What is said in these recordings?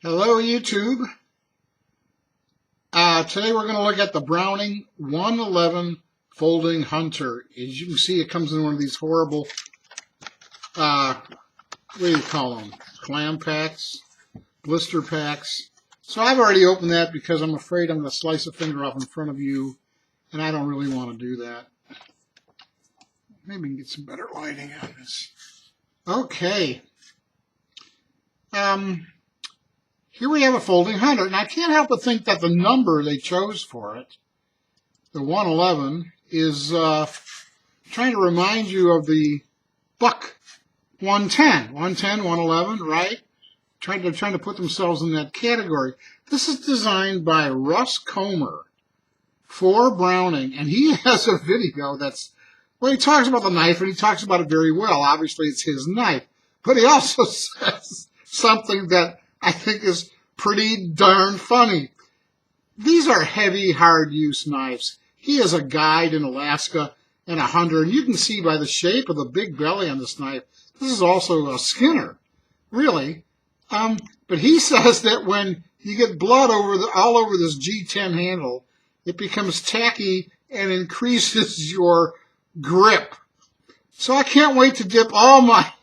Hello YouTube. Today we're going to look at the Browning 111 Folding Hunter. As you can see, it comes in one of these horrible, what do you call them? Clam packs, blister packs. So I've already opened that because I'm afraid I'm going to slice a finger off in front of you, and I don't really want to do that. Maybe we can get some better lighting on this. Okay. Here we have a folding hunter, and I can't help but think that the number they chose for it, the 111, is trying to remind you of the Buck 110. 110, 111, right? They're trying to put themselves in that category. This is designed by Russ Comer for Browning, and he has a video that's, well, he talks about the knife, and he talks about it very well. Obviously, it's his knife. But he also says something that I think is pretty darn funny. These are heavy, hard-use knives. He is a guide in Alaska and a hunter, and you can see by the shape of the big belly on this knife, this is also a skinner, really. But he says that when you get blood all over this G10 handle, it becomes tacky and increases your grip. So I can't wait to dip all my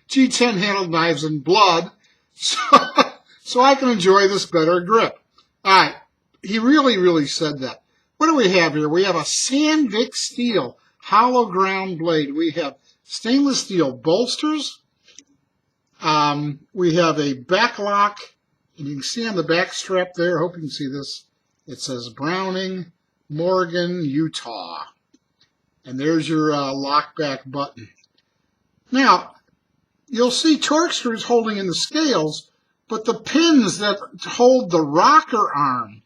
G10 handled knives in blood so I can enjoy this better grip. All right, he really said that. What do we have here? We have a Sandvik steel hollow ground blade. We have stainless steel bolsters. We have a back lock, and you can see on the back strap there, I hope you can see this, it says Browning, Morgan, Utah. And there's your lockback button. Now, you'll see torque screws holding in the scales, but the pins that hold the rocker arm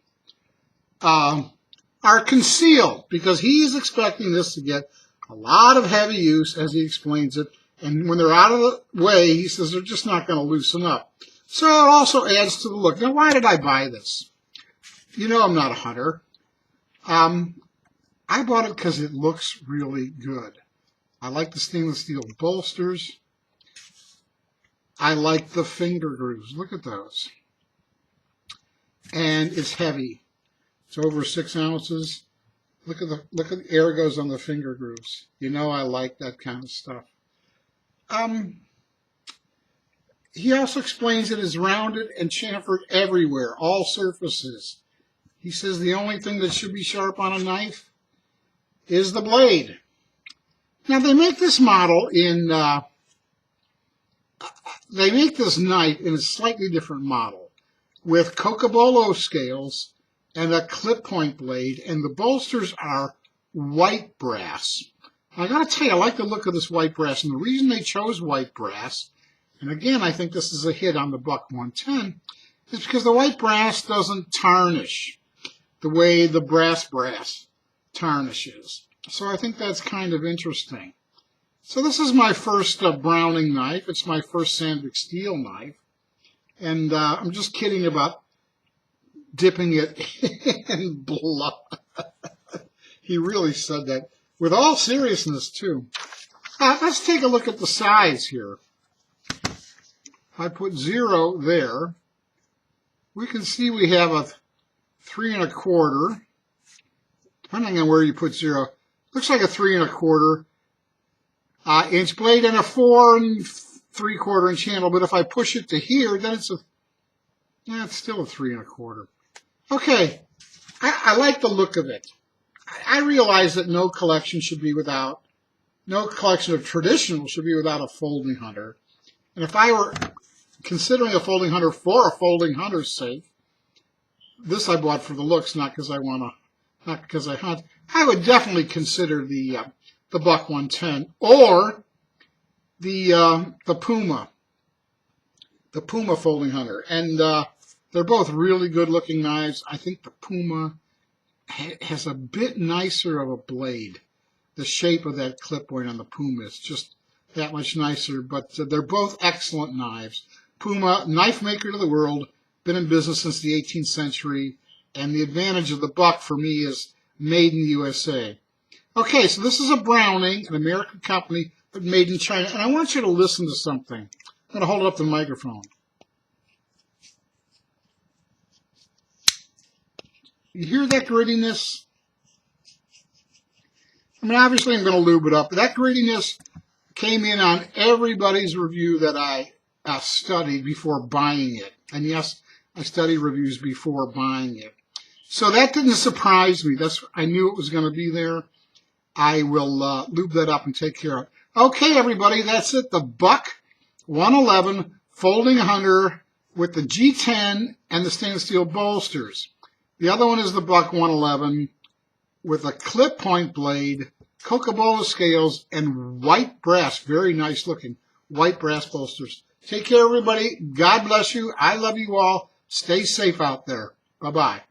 are concealed because he's expecting this to get a lot of heavy use, as he explains it. And when they're out of the way, he says they're just not going to loosen up. So it also adds to the look. Now, why did I buy this? You know I'm not a hunter. I bought it because it looks really good. I like the stainless steel bolsters. I like the finger grooves. Look at those. And it's heavy. It's over 6 ounces. Look at the air goes on the finger grooves. You know I like that kind of stuff. He also explains it is rounded and chamfered everywhere, all surfaces. He says the only thing that should be sharp on a knife is the blade. Now they make this model in they make this knife in a slightly different model with cocobolo scales and a clip point blade, and the bolsters are white brass. I gotta tell you, I like the look of this white brass, and the reason they chose white brass, and again I think this is a hit on the Buck 110, is because the white brass doesn't tarnish the way the brass tarnishes. So I think that's kind of interesting. So this is my first Browning knife. It's my first Sandvik steel knife. And I'm just kidding about dipping it in blood. He really said that with all seriousness, too. Let's take a look at the size here. I put 0 there. We can see we have a 3 1/4. Depending on where you put 0. Looks like a 3 1/4. Inch blade and a 4 3/4 inch handle, but if I push it to here, then it's still a 3 1/4. Okay, I like the look of it. I realize that no collection of traditional should be without a folding hunter. And if I were considering a folding hunter for a folding hunter's sake, this I bought for the looks, not because I hunt. I would definitely consider the Buck 110 or the Puma folding hunter, and they're both really good looking knives. I think the Puma has a bit nicer of a blade. The shape of that clip point on the Puma is just that much nicer, but they're both excellent knives. Puma, knife maker to the world, been in business since the 18th century, and the advantage of the Buck for me is made in the USA. Okay, so this is a Browning, an American company, but made in China. And I want you to listen to something. I'm going to hold up the microphone. You hear that grittiness? I mean, obviously I'm going to lube it up, but that grittiness came in on everybody's review that I studied before buying it. And yes, I studied reviews before buying it. So that didn't surprise me. I knew it was going to be there. I will lube that up and take care of it. Okay, everybody, that's it. The Buck 111 folding hunter with the G10 and the stainless steel bolsters. The other one is the Buck 111 with a clip point blade, Coca-Cola scales, and white brass. Very nice looking white brass bolsters. Take care, everybody. God bless you. I love you all. Stay safe out there. Bye-bye.